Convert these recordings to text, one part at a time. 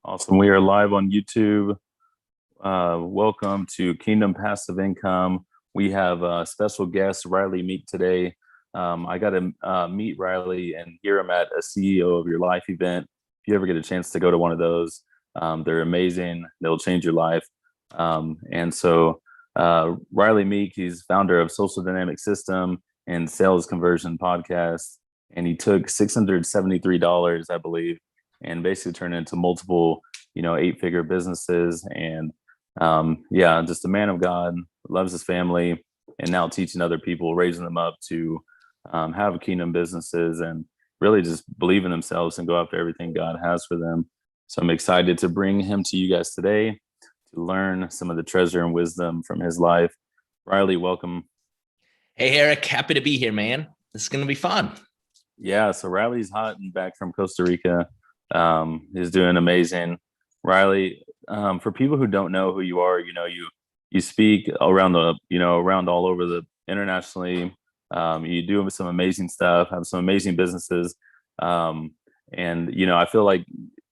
Awesome. We are live on YouTube. Welcome to Kingdom Passive Income. We have a special guest, Rylee Meek, today. I got to meet Rylee and hear him at a CEO of Your Life event. If you ever get a chance to go to one of those, they're amazing. They'll change your life. Rylee Meek, he's founder of Social Dynamic System and Sales Conversion Podcast. And he took $673, I believe, and basically turned into multiple, 8-figure businesses. And just a man of God, loves his family, and now teaching other people, raising them up to have kingdom businesses and really just believe in themselves and go after everything God has for them. So I'm excited to bring him to you guys today to learn some of the treasure and wisdom from his life. Rylee, welcome. Hey, Eric, happy to be here, man. This is going to be fun. Yeah, so Rylee's hot and back from Costa Rica. He's doing amazing. Rylee, for people who don't know who you are, you speak around around all over the internationally. You do some amazing stuff, have some amazing businesses. I feel like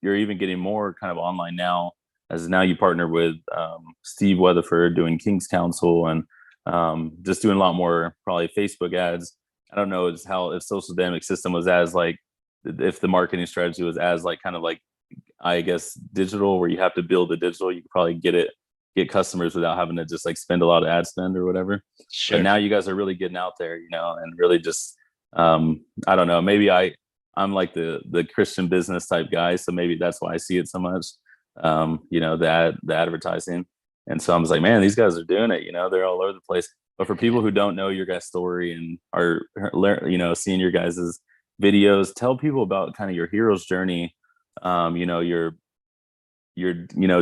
you're even getting more kind of online now, as now you partner with Steve Weatherford doing King's Council and just doing a lot more probably Facebook ads. I don't know if Social Dynamic System was as like, if the marketing strategy was as like kind of like, I guess, digital, where you have to build the digital, you could probably get customers without having to just like spend a lot of ad spend or whatever. Sure. But now you guys are really getting out there, and really just, I don't know, maybe I'm like the Christian business type guy. So maybe that's why I see it so much, the advertising. And so I was like, man, these guys are doing it, they're all over the place. But for people who don't know your guys' story and are, seeing your guys' videos, tell people about kind of your hero's journey. Your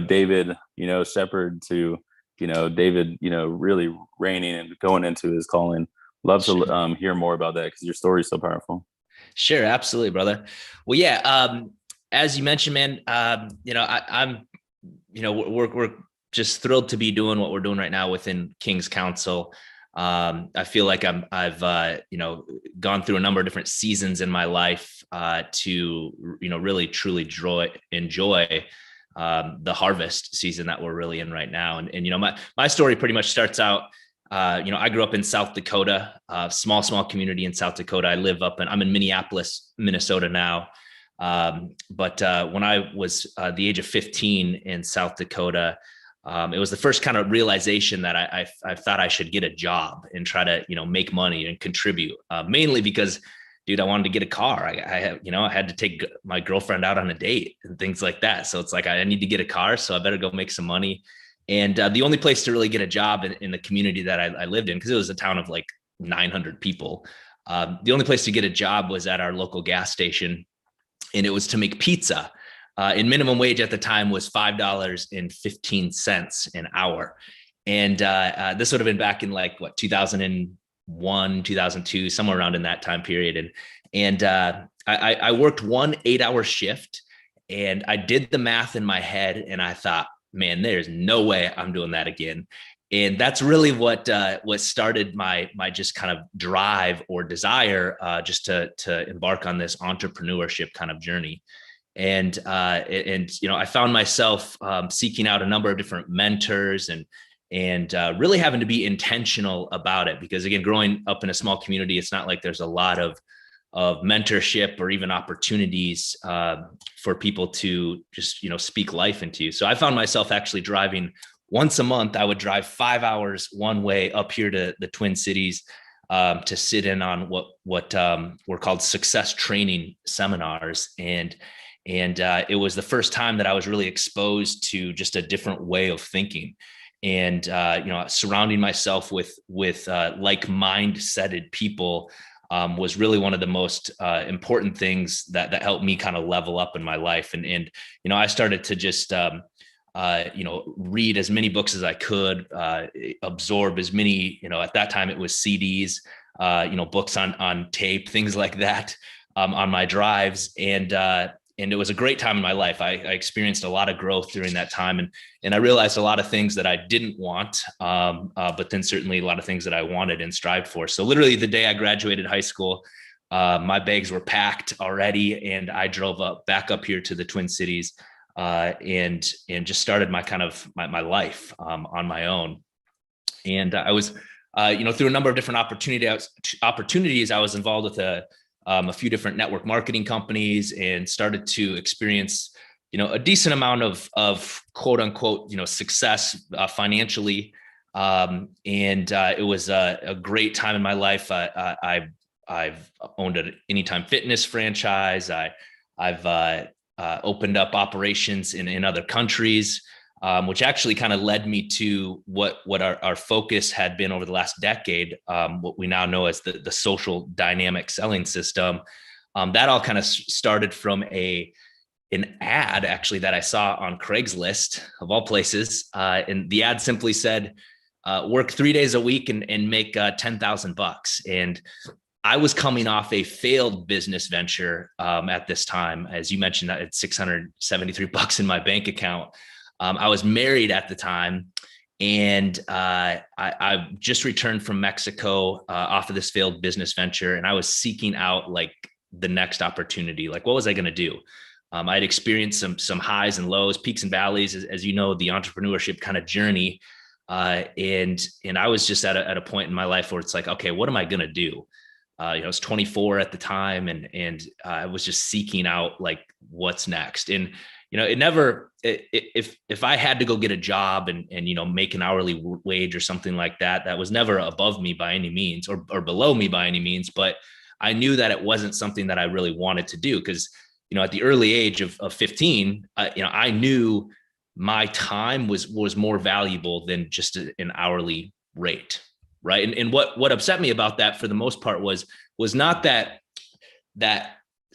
David, shepherd to, David, really reigning and going into his calling. Love to hear more about that, because your story is so powerful. Sure. Absolutely, brother. Well, yeah. As you mentioned, man, I'm we're just thrilled to be doing what we're doing right now within King's Council. I feel like I've gone through a number of different seasons in my life to really truly enjoy the harvest season that we're really in right now. And my story pretty much starts out. I grew up in South Dakota, small community in South Dakota. I'm in Minneapolis, Minnesota now. But when I was the age of 15 in South Dakota, it was the first kind of realization that I thought I should get a job and try to, make money and contribute, mainly because, dude, I wanted to get a car. I had to take my girlfriend out on a date and things like that. So it's like, I need to get a car, so I better go make some money. And the only place to really get a job in the community that I lived in, because it was a town of like 900 people, the only place to get a job was at our local gas station, and it was to make pizza. And minimum wage at the time was $5.15 an hour. And this would have been back in like 2001, 2002, somewhere around in that time period. And I worked one 8-hour shift, and I did the math in my head, and I thought, man, there's no way I'm doing that again. And that's really what started my just kind of drive or desire just to embark on this entrepreneurship kind of journey. And I found myself seeking out a number of different mentors and really having to be intentional about it, because again, growing up in a small community, it's not like there's a lot of mentorship or even opportunities for people to just speak life into. So I found myself actually driving once a month. I would drive 5 hours one way up here to the Twin Cities to sit in on what were called success training seminars. And it was the first time that I was really exposed to just a different way of thinking, and surrounding myself with like-minded people was really one of the most important things that helped me kind of level up in my life. And I started to just read as many books as I could, absorb as many, at that time it was CDs, books on tape, things like that. On my drives. And it was a great time in my life. I experienced a lot of growth during that time, and I realized a lot of things that I didn't want, but then certainly a lot of things that I wanted and strived for. So literally the day I graduated high school, my bags were packed already, and I drove back up here to the Twin Cities, and just started my kind of my life on my own. And I was, through a number of different opportunities, I was involved with a few different network marketing companies, and started to experience, a decent amount of quote unquote, success financially. It was a great time in my life. I've owned an Anytime Fitness franchise. I've opened up operations in other countries, which actually kind of led me to what our focus had been over the last decade, what we now know as the social dynamic selling system. That all kind of started from an ad actually that I saw on Craigslist of all places. And the ad simply said, work 3 days a week and make $10,000. And I was coming off a failed business venture at this time. As you mentioned, I had $673 in my bank account. I was married at the time, and I just returned from Mexico off of this failed business venture, and I was seeking out like the next opportunity. Like, what was I going to do? I'd experienced some highs and lows, peaks and valleys, as you know, the entrepreneurship kind of journey. And I was just at a point in my life where it's like, okay, what am I going to do? I was 24 at the time, and I was just seeking out like what's next. And if I had to go get a job and make an hourly wage or something like that, that was never above me by any means, or below me by any means. But I knew that it wasn't something that I really wanted to do, because at the early age of 15, I knew my time was more valuable than just an hourly rate. Right. And what upset me about that for the most part was not that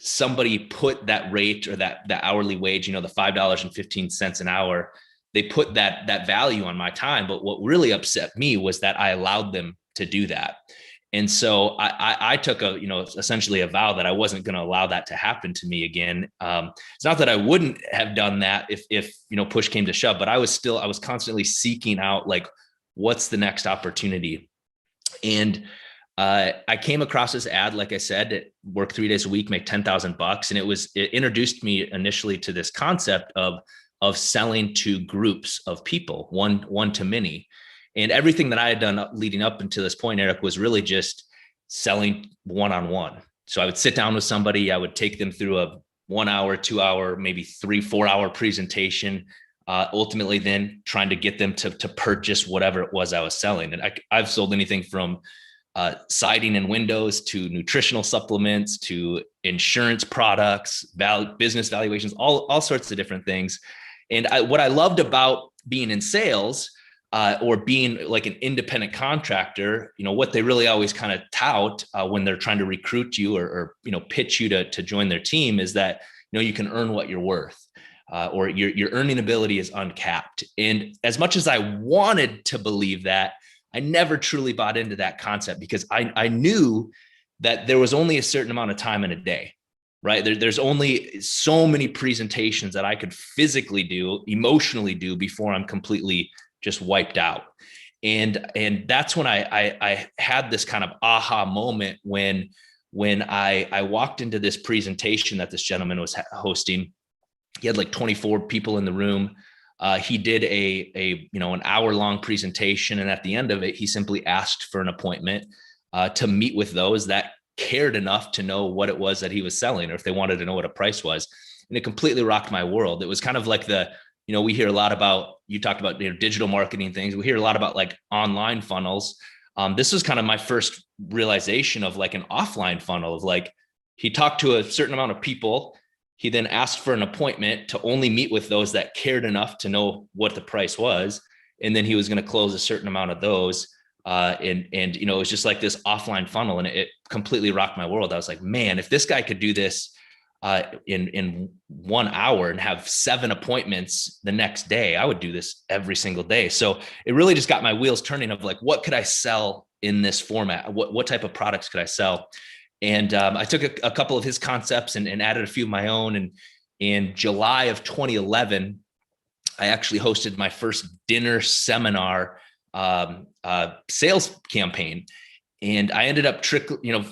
somebody put that rate or that hourly wage, the $5.15 an hour, they put that value on my time. But what really upset me was that I allowed them to do that. And so I took essentially a vow that I wasn't going to allow that to happen to me again. It's not that I wouldn't have done that if push came to shove, but I was constantly seeking out like, what's the next opportunity? And I came across this ad, like I said, work 3 days a week, make $10,000. And it introduced me initially to this concept of selling to groups of people, one to many. And everything that I had done leading up until this point, Eric, was really just selling one-on-one. So I would sit down with somebody, I would take them through a 1 hour, 2 hour, maybe 3-4 hour presentation, ultimately then trying to get them to purchase whatever it was I was selling. And I've sold anything from siding and windows to nutritional supplements to insurance products, business valuations, all sorts of different things. And what I loved about being in sales or being like an independent contractor, what they really always kind of tout when they're trying to recruit you or pitch you to join their team is that, you can earn what you're worth. Or your earning ability is uncapped. And as much as I wanted to believe that, I never truly bought into that concept, because I knew that there was only a certain amount of time in a day, right? There's only so many presentations that I could physically do, emotionally do before I'm completely just wiped out. And that's when I had this kind of aha moment when I walked into this presentation that this gentleman was hosting. He had like 24 people in the room. He did an hour-long presentation, and at the end of it, he simply asked for an appointment to meet with those that cared enough to know what it was that he was selling, or if they wanted to know what a price was. And it completely rocked my world. It was kind of like we hear a lot about, you talked about digital marketing things. We hear a lot about like online funnels. This was kind of my first realization of like an offline funnel of like, he talked to a certain amount of people. He then asked for an appointment to only meet with those that cared enough to know what the price was. And then he was going to close a certain amount of those. It was just like this offline funnel, and it completely rocked my world. I was like, man, if this guy could do this in 1 hour and have 7 appointments the next day, I would do this every single day. So it really just got my wheels turning of like, what could I sell in this format? What type of products could I sell? And I took a couple of his concepts and added a few of my own. In July of 2011, I actually hosted my first dinner seminar sales campaign. And I ended up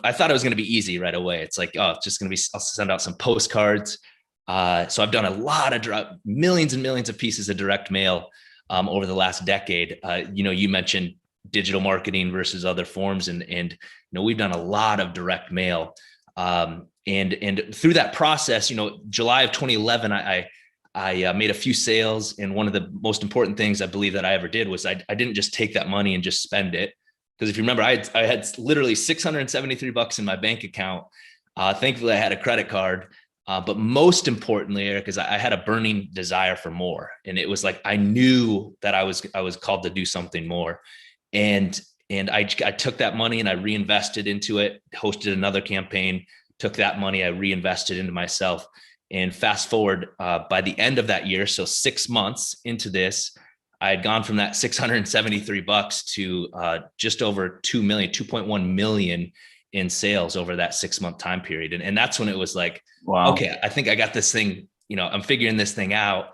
I thought it was going to be easy right away. It's like, oh, it's just going to be, I'll send out some postcards. So I've done a lot of millions and millions of pieces of direct mail over the last decade. You mentioned digital marketing versus other forms, and we've done a lot of direct mail. And through that process, July of 2011, I made a few sales. And one of the most important things I believe that I ever did was I didn't just take that money and just spend it. Because if you remember, I had literally $673 in my bank account. Thankfully, I had a credit card. But most importantly, Eric, is I had a burning desire for more. And it was like, I knew that I was called to do something more. And I took that money and I reinvested into it, hosted another campaign, took that money, I reinvested into myself. And fast forward, by the end of that year, so 6 months into this, I had gone from that $673 to just over 2.1 million in sales over that 6-month time period. And that's when it was like, wow, okay, I think I got this thing, I'm figuring this thing out.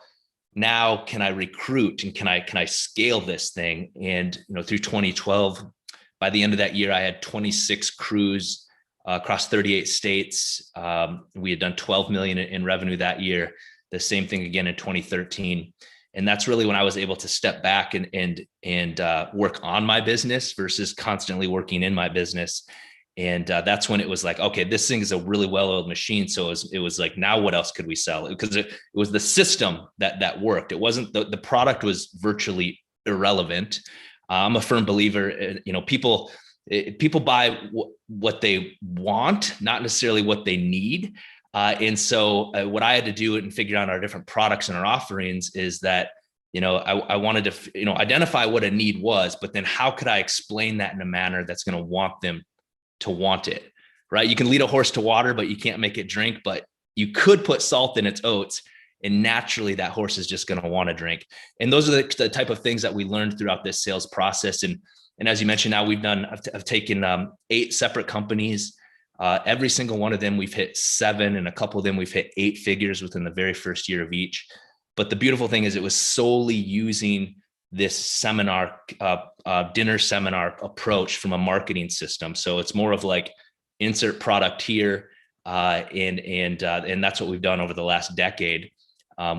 Now, can I recruit and can I scale this thing? And, through 2012, by the end of that year, I had 26 crews across 38 states. We had done 12 million in revenue that year. The same thing again in 2013. And that's really when I was able to step back and work on my business versus constantly working in my business. And that's when it was like, okay, this thing is a really well-oiled machine. So it was like, now what else could we sell? Because it was the system that worked. It wasn't the product was virtually irrelevant. I'm a firm believer, people buy what they want, not necessarily what they need. And so what I had to do and figure out our different products and our offerings is that, I wanted to, identify what a need was, but then how could I explain that in a manner that's going to want them to want it, right? You can lead a horse to water, but you can't make it drink, but you could put salt in its oats and naturally that horse is just going to want to drink. And those are the type of things that we learned throughout this sales process. And as you mentioned, now I've taken 8 separate companies. Every single one of them, we've hit 7, and a couple of them we've hit 8 figures within the very first year of each. But the beautiful thing is it was solely using this seminar, dinner seminar approach from a marketing system. So it's more of like insert product here. And that's what we've done over the last decade,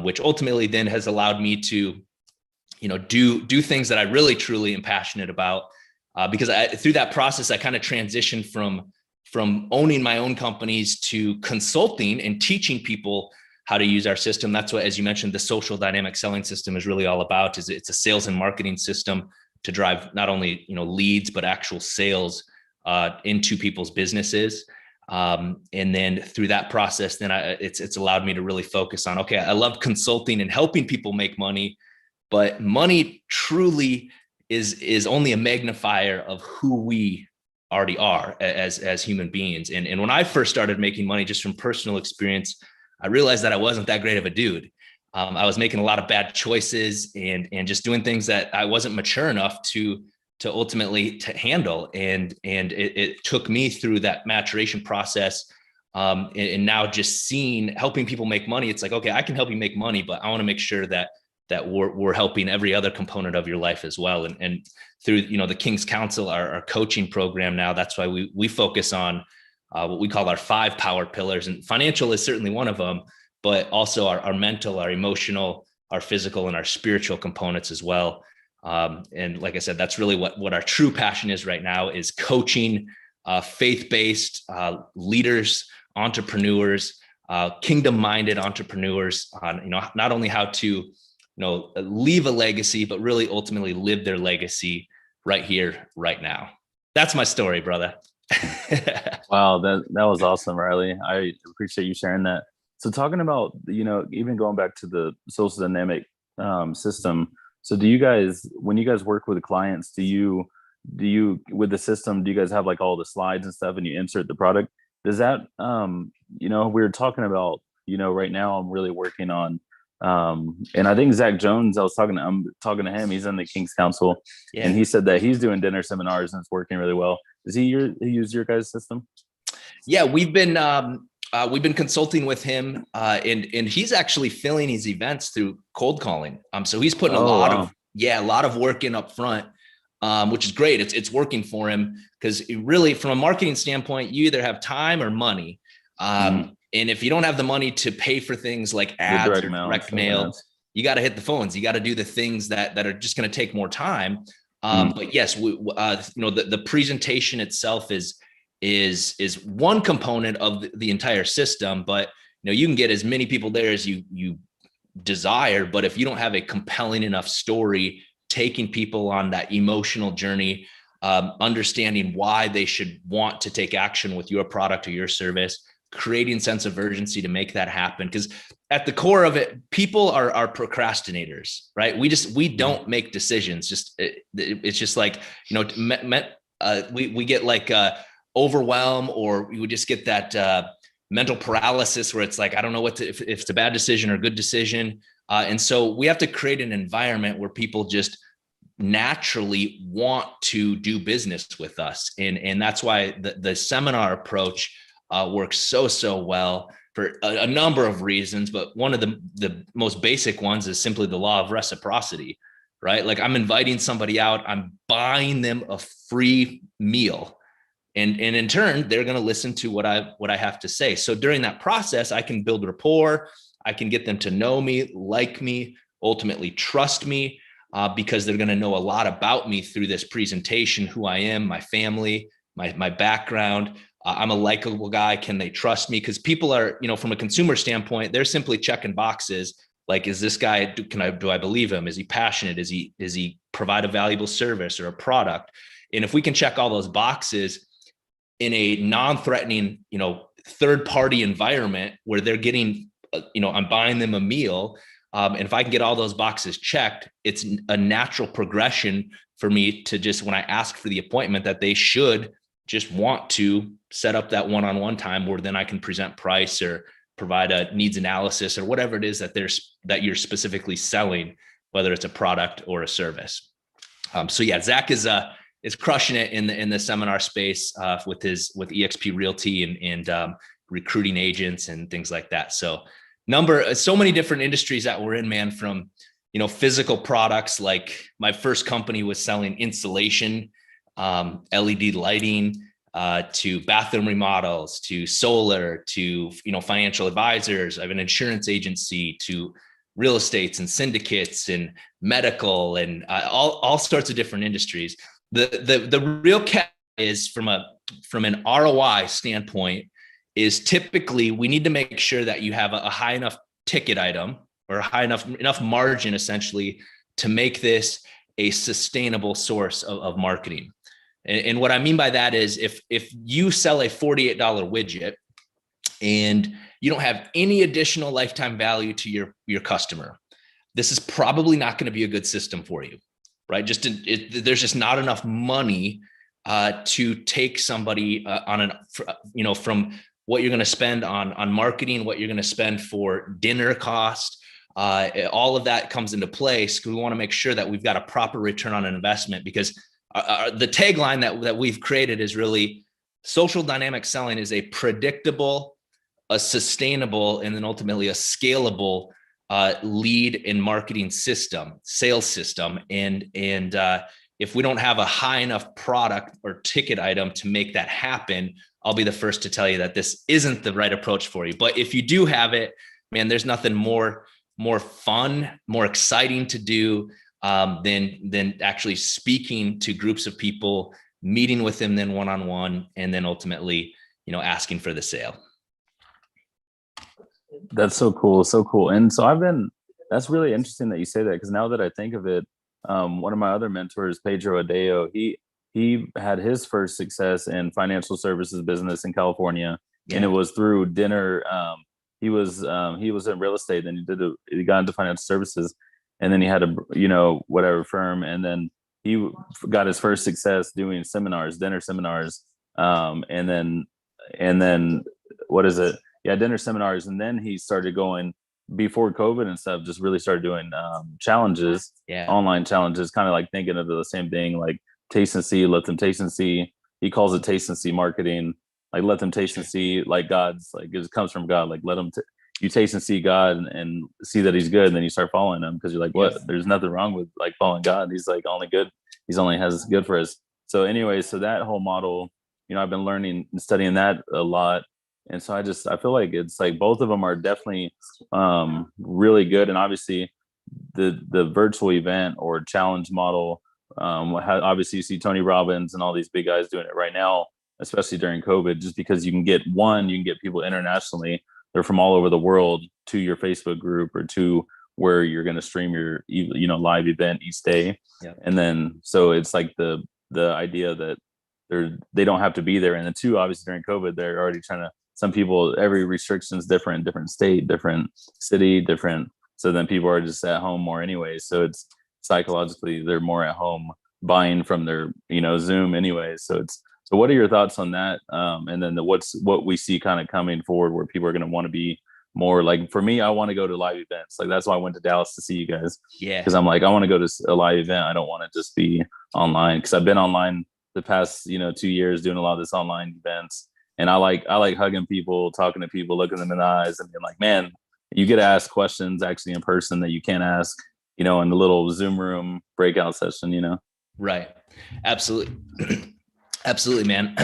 which ultimately then has allowed me to, do things that I really, truly am passionate about. Because through that process, I kind of transitioned from owning my own companies to consulting and teaching people how to use our system. That's what, as you mentioned, the social dynamic selling system is really all about. Is it's a sales and marketing system to drive not only leads but actual sales into people's businesses. And then through that process, then it's allowed me to really focus on, okay, I love consulting and helping people make money, but money truly is only a magnifier of who we already are as human beings. And when I first started making money, just from personal experience, I realized that I wasn't that great of a dude. I was making a lot of bad choices and just doing things that I wasn't mature enough to ultimately to handle. And it took me through that maturation process. And now just helping people make money. It's like, okay, I can help you make money, but I want to make sure that we're helping every other component of your life as well. And through, the King's Council, our coaching program now, that's why we focus on what we call our 5 power pillars, and financial is certainly one of them, but also our mental, our emotional, our physical, and our spiritual components as well. And like I said, that's really what our true passion is right now, is coaching faith-based leaders, entrepreneurs, kingdom-minded entrepreneurs on, not only how to, leave a legacy, but really ultimately live their legacy right here, right now. That's my story, brother. Wow, that was awesome, Rylee. I appreciate you sharing that. So talking about, even going back to the social dynamic system. So do you guys, when you guys work with clients, do you with the system, do you guys have like all the slides and stuff and you insert the product? Does that, we were talking about, right now I'm really working on, and I think Zach Jones, I'm talking to him, he's in the King's Council, yeah. And he said that he's doing dinner seminars and it's working really well. Does he use your guys' system? Yeah, we've been, We've been consulting with him, and he's actually filling his events through cold calling. So he's putting a lot of work in up front, which is great. It's working for him, because really, from a marketing standpoint, you either have time or money. And if you don't have the money to pay for things like ads or direct mail, you got to hit the phones. You got to do the things that are just going to take more time. But yes, the presentation itself is one component of the entire system. But you can get as many people there as you desire, but if you don't have a compelling enough story, taking people on that emotional journey, understanding why they should want to take action with your product or your service, creating sense of urgency to make that happen. Because at the core of it, people are procrastinators, right? We don't make decisions. It's just like, we get like overwhelm, or we would just get that mental paralysis where it's like, I don't know if it's a bad decision or a good decision. And so we have to create an environment where people just naturally want to do business with us. And that's why the seminar approach works so well for a number of reasons. But one of the most basic ones is simply the law of reciprocity, right? Like, I'm inviting somebody out, I'm buying them a free meal. And in turn, they're going to listen to what I have to say. So during that process, I can build rapport. I can get them to know me, like me, ultimately trust me, because they're going to know a lot about me through this presentation, who I am, my family, my background. I'm a likable guy. Can they trust me? Because people are, from a consumer standpoint, they're simply checking boxes. Like, is this guy, do I believe him? Is he passionate? Does he provide a valuable service or a product? And if we can check all those boxes in a non-threatening, third-party environment where they're getting, I'm buying them a meal. And if I can get all those boxes checked, it's a natural progression for me to just, when I ask for the appointment, that they should just want to set up that one-on-one time where then I can present price or provide a needs analysis or whatever it is that you're specifically selling, whether it's a product or a service. So yeah, Zach is crushing it in the seminar space with eXp Realty and recruiting agents and things like that. So many different industries that we're in, man, from, physical products. Like, my first company was selling insulation, LED lighting, to bathroom remodels, to solar, to, financial advisors. I have an insurance agency, to real estates and syndicates and medical and all sorts of different industries. The real catch is from an ROI standpoint is typically we need to make sure that you have a high enough ticket item or high enough margin, essentially, to make this a sustainable source of marketing. And what I mean by that is if you sell a $48 widget and you don't have any additional lifetime value to your customer, this is probably not going to be a good system for you, right? There's just not enough money to take somebody from what you're going to spend on marketing, what you're going to spend for dinner cost. All of that comes into place, because we want to make sure that we've got a proper return on an investment, because the tagline that we've created is really social dynamic selling is a predictable, a sustainable, and then ultimately a scalable lead and marketing system, sales system. And if we don't have a high enough product or ticket item to make that happen, I'll be the first to tell you that this isn't the right approach for you. But if you do have it, man, there's nothing more fun, more exciting to do than actually speaking to groups of people, meeting with them then one-on-one, and then ultimately, asking for the sale. That's so cool. So cool. And so that's really interesting that you say that, because now that I think of it, one of my other mentors, Pedro Adeo, he had his first success in financial services business in California. Yeah. And it was through dinner. He was in real estate, then he got into financial services, and then he had whatever firm. And then he got his first success doing seminars, dinner seminars. And then what is it? Yeah, dinner seminars. And then he started going, before COVID and stuff, just really started doing challenges, online challenges, kind of like thinking of the same thing, like taste and see, let them taste and see. He calls it taste and see marketing. like let them taste and see, like God's like it comes from God. Like let them you taste and see God and see that He's good, and then you start following Him because you're like, what? Yes. There's nothing wrong with like following God. He's like only good. He's only has good for us. So anyway, so that whole model, I've been learning and studying that a lot. And so I feel like it's like both of them are definitely really good. And obviously the virtual event or challenge model, obviously you see Tony Robbins and all these big guys doing it right now, especially during COVID, just because you can get people internationally. They're from all over the world to your Facebook group or to where you're going to stream your live event each day. Yeah. And then so it's like the idea that they don't have to be there. And the two, obviously during COVID, they're already trying to, some people, every restriction is different state, different city, different. So then people are just at home more anyway. So it's psychologically, they're more at home buying from their, Zoom anyway. So what are your thoughts on that? And then what we see kind of coming forward where people are going to want to be more like, for me, I want to go to live events. Like that's why I went to Dallas to see you guys. Yeah. Because I'm like, I want to go to a live event. I don't want to just be online, because I've been online the past 2 years doing a lot of this online events, and I like hugging people, talking to people, looking them in the eyes, and being like, man, you get to ask questions actually in person that you can't ask in the little Zoom room breakout session. Right. Absolutely. Absolutely, man.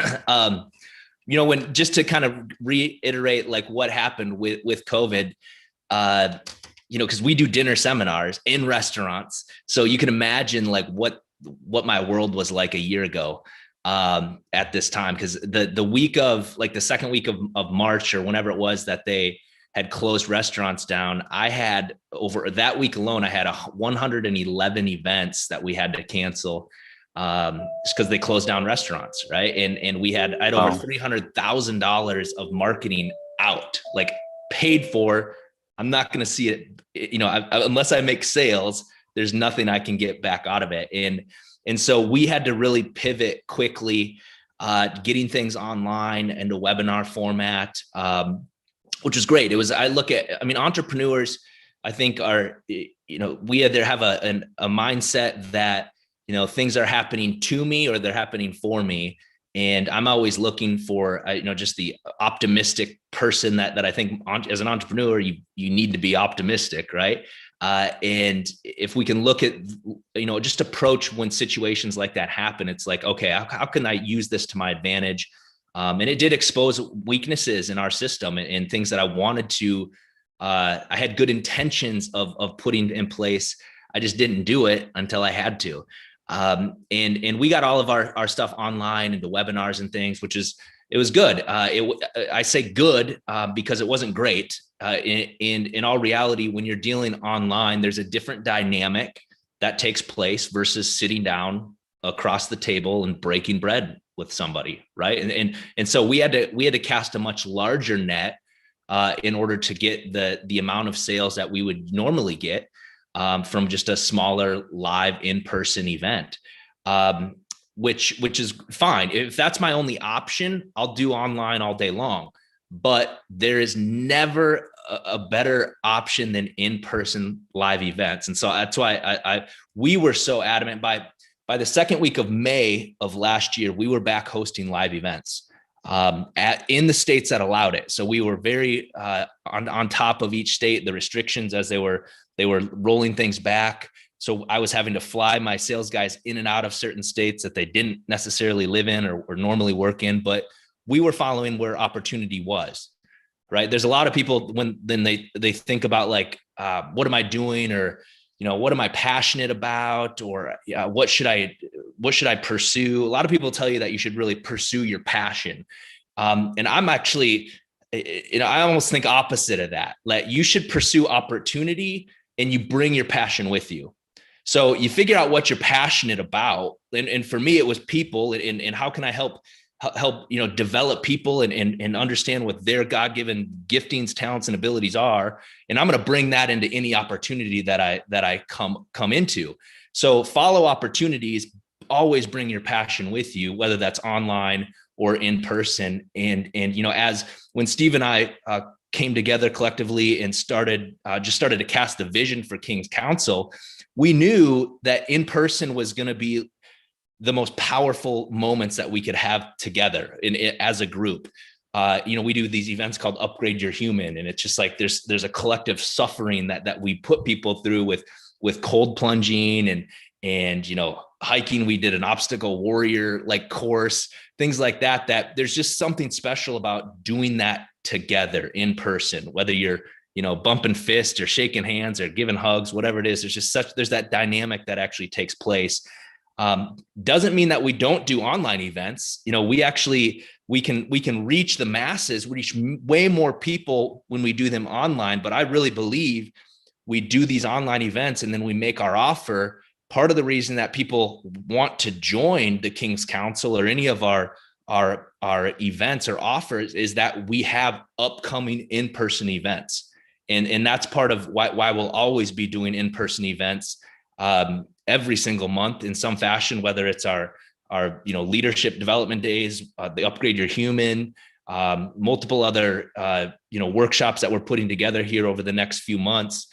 When, just to kind of reiterate like what happened with COVID, because we do dinner seminars in restaurants, so you can imagine like what my world was like a year ago at this time, because the week of like the second week of March or whenever it was that they had closed restaurants down, I had over that week alone, I had 111 events that we had to cancel just because they closed down restaurants, right? And I had over $300,000 of marketing out, like paid for. I'm not going to see it, unless I make sales. There's nothing I can get back out of it. And so we had to really pivot quickly, getting things online into webinar format, which was great. Entrepreneurs, I think we either have a mindset that, things are happening to me or they're happening for me. And I'm always looking for, just the optimistic person that I think as an entrepreneur, you need to be optimistic, right? And if we can look at, just approach when situations like that happen, it's like, okay, how can I use this to my advantage? And it did expose weaknesses in our system and things that I wanted to, I had good intentions of putting in place. I just didn't do it until I had to. And we got all of our stuff online into webinars and things, it was good. I say good because it wasn't great. In all reality, when you're dealing online, there's a different dynamic that takes place versus sitting down across the table and breaking bread with somebody, right? And so we had to cast a much larger net in order to get the amount of sales that we would normally get from just a smaller live in-person event, which is fine. If that's my only option, I'll do online all day long. But there is never a better option than in-person live events. And so that's why we were so adamant. By the second week of May of last year, we were back hosting live events in the states that allowed it. So we were very on top of each state, the restrictions as they were rolling things back. So I was having to fly my sales guys in and out of certain states that they didn't necessarily live in or normally work in, but we were following where opportunity was, right? There's a lot of people then they think about like, what am I doing? Or, what am I passionate about? Or what should I pursue? A lot of people tell you that you should really pursue your passion. And I'm actually, I almost think opposite of that. Like you should pursue opportunity and you bring your passion with you. So you figure out what you're passionate about. And for me, it was people and how can I help develop people and understand what their God-given giftings, talents, and abilities are. And I'm going to bring that into any opportunity that I come into. So follow opportunities, always bring your passion with you, whether that's online or in person. And as when Steve and I came together collectively and started to cast the vision for King's Council, we knew that in person was going to be the most powerful moments that we could have together as a group. We do these events called Upgrade Your Human, and it's just like there's a collective suffering that we put people through with cold plunging and hiking. We did an obstacle warrior like course, things like that there's just something special about doing that together in person, whether you're bumping fists or shaking hands or giving hugs, whatever it is. There's that dynamic that actually takes place. Doesn't mean that we don't do online events. We can reach the masses, reach way more people when we do them online. But I really believe we do these online events and then we make our offer. Part of the reason that people want to join the King's Council or any of our events or offers is that we have upcoming in-person events. And that's part of why we'll always be doing in-person events every single month in some fashion, whether it's our leadership development days, the Upgrade Your Human, multiple other workshops that we're putting together here over the next few months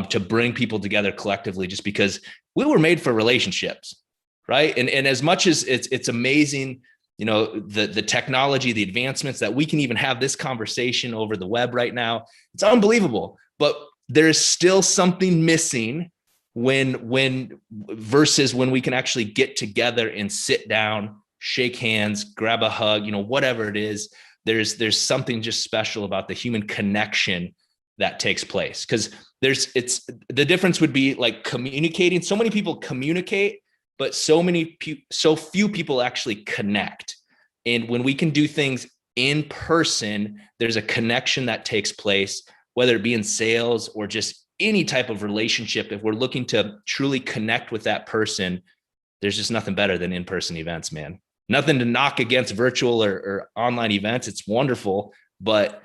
to bring people together collectively, just because we were made for relationships, right? And as much as it's amazing, the technology, the advancements that we can even have this conversation over the web right now, it's unbelievable. But there's still something missing versus when we can actually get together and sit down, shake hands, grab a hug, whatever it is. There's something just special about the human connection that takes place, because the difference would be like communicating. So many people communicate, but so few people actually connect. And when we can do things in person, there's a connection that takes place, whether it be in sales or just any type of relationship. If we're looking to truly connect with that person, there's just nothing better than in-person events, man. Nothing to knock against virtual or online events. It's wonderful, but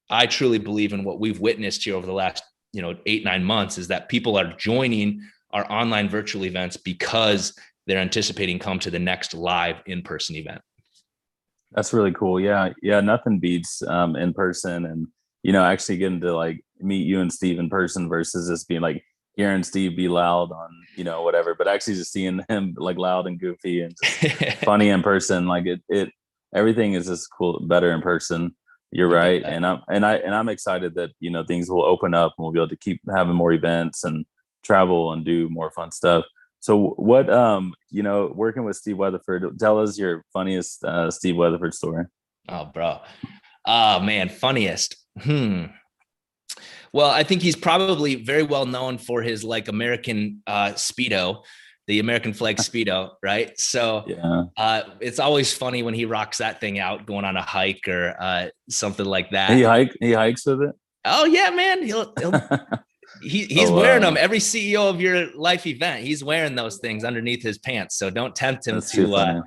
I truly believe in what we've witnessed here over the last 8-9 months is that people are joining our online virtual events because they're anticipating come to the next live in-person event. That's really cool. Yeah. Nothing beats in person, and actually getting to like meet you and Steve in person versus just being like hearing Steve be loud on whatever, but actually just seeing him like loud and goofy and just funny in person. Like it everything is just cool, better in person. You're right. And I'm excited that things will open up and we'll be able to keep having more events and travel and do more fun stuff. So what working with Steve Weatherford, tell us your funniest Steve Weatherford story. Oh, bro. Oh man, funniest. Well, I think he's probably very well known for his like American Speedo, the American flag Speedo, right? So yeah. It's always funny when he rocks that thing out going on a hike or something like that. He hikes with it? Oh yeah, man. He's wearing them. Every CEO of your life event, he's wearing those things underneath his pants. So don't tempt him to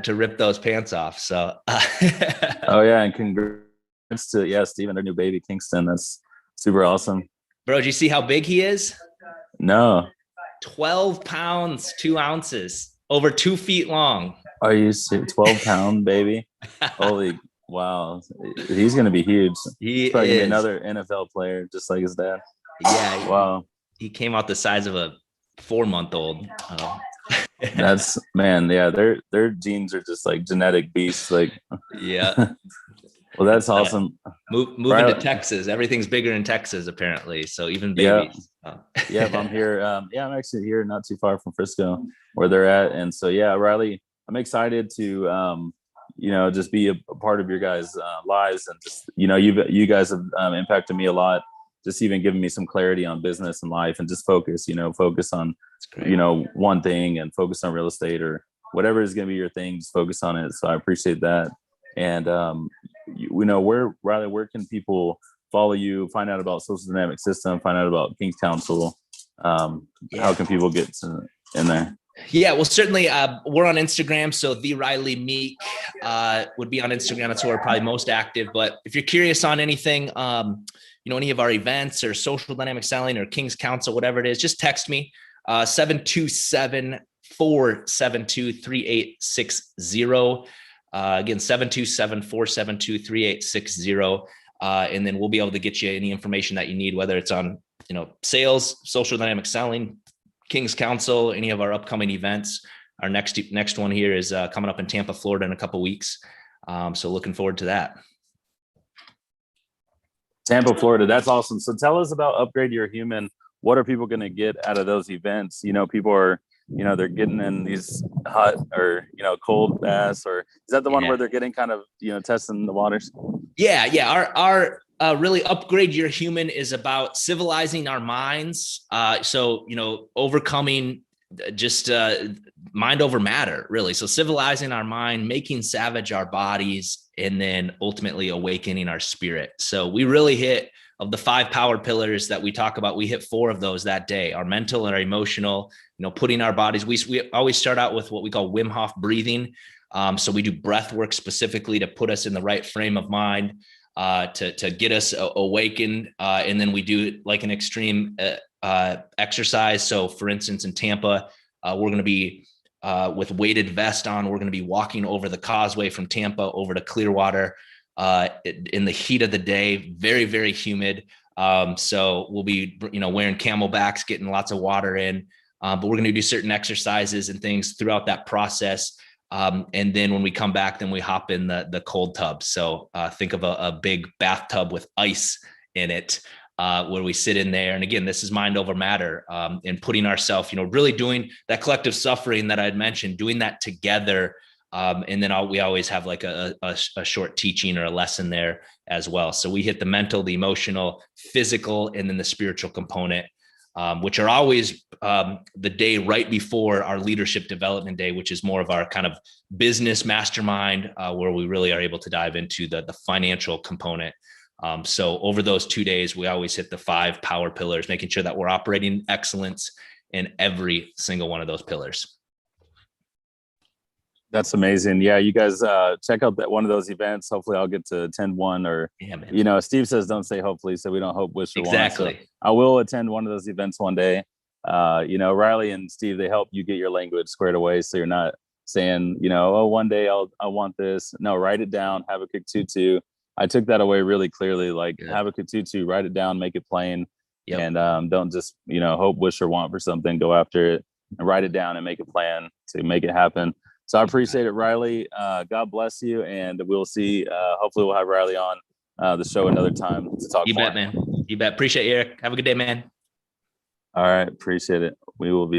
rip those pants off. So oh yeah, and congrats to Steve and their new baby Kingston. That's super awesome. Bro, do you see how big he is? No. 12 pounds, 2 ounces, over 2 feet long. Are you 12-pound baby? Holy wow. He's gonna be huge. He's probably gonna be another NFL player just like his dad. Yeah. Wow. He came out the size of a 4-month-old. That's man, yeah. Their genes are just like genetic beasts. Like yeah. Well, that's awesome. Moving to Texas. Everything's bigger in Texas, apparently. So even babies. Yeah, I'm here. I'm actually here not too far from Frisco where they're at. And so, yeah, Rylee, I'm excited to, just be a part of your guys' lives. And just, you guys have impacted me a lot, just even giving me some clarity on business and life and just focus on, one thing and focus on real estate or whatever is going to be your thing, just focus on it. So I appreciate that. And, where can people follow you, find out about Social Dynamic System, find out about King's Council? How can people get in there? Yeah, well, certainly we're on Instagram. So the Rylee Meek would be on Instagram. That's where we're probably most active. But if you're curious on anything, any of our events or Social Dynamic Selling or King's Council, whatever it is, just text me 727-472-3860. Again, 727-472-3860. And then we'll be able to get you any information that you need, whether it's on, sales, Social Dynamic Selling, King's Council, any of our upcoming events. our next one here is coming up in Tampa, Florida in a couple weeks. So looking forward to that. Tampa, Florida. That's awesome. So tell us about Upgrade Your Human. What are people going to get out of those events? You know, people are, you know, they're getting in these hot or, you know, cold baths, or is that the one where they're getting kind of, you know, testing the waters? Yeah. Our really Upgrade Your Human is about civilizing our minds. So, you know, overcoming just mind over matter, really. So civilizing our mind, making savage our bodies, and then ultimately awakening our spirit. So we really hit, of the 5 power pillars that we talk about, we hit 4 of those that day: our mental and our emotional, you know, putting our bodies. We always start out with what we call Wim Hof breathing. So we do breath work specifically to put us in the right frame of mind, to get us awakened. And then we do like an extreme exercise. So for instance, in Tampa, we're going to be with weighted vest on. We're going to be walking over the causeway from Tampa over to Clearwater in the heat of the day, very, very humid. So we'll be, you know, wearing camelbacks, getting lots of water in, but we're going to do certain exercises and things throughout that process. And then when we come back, then we hop in the cold tub. So think of a big bathtub with ice in it, where we sit in there. And again, this is mind over matter, and putting ourselves, you know, really doing that collective suffering that I'd mentioned, doing that together. And then we always have like a short teaching or a lesson there as well. So we hit the mental, the emotional, physical, and then the spiritual component, which are always the day right before our leadership development day, which is more of our kind of business mastermind, where we really are able to dive into the financial component. So over those 2 days, we always hit the 5 power pillars, making sure that we're operating excellence in every single one of those pillars. That's amazing. Yeah, you guys check out that one of those events. Hopefully I'll get to attend one, or, you know, Steve says don't say hopefully, so we don't hope, wish, or exactly. want. So I will attend one of those events one day. You know, Rylee and Steve, they help you get your language squared away, so you're not saying, you know, oh, one day I want this. No, write it down. Habakkuk 2:2. I took that away really clearly. Like Habakkuk 2:2, write it down, make it plain, and don't just, you know, hope, wish, or want for something. Go after it and write it down and make a plan to make it happen. So I appreciate it, Rylee. God bless you, and we'll see. Hopefully, we'll have Rylee on the show another time to talk. You bet, man. You bet. Appreciate you, Eric. Have a good day, man. All right, appreciate it. We will be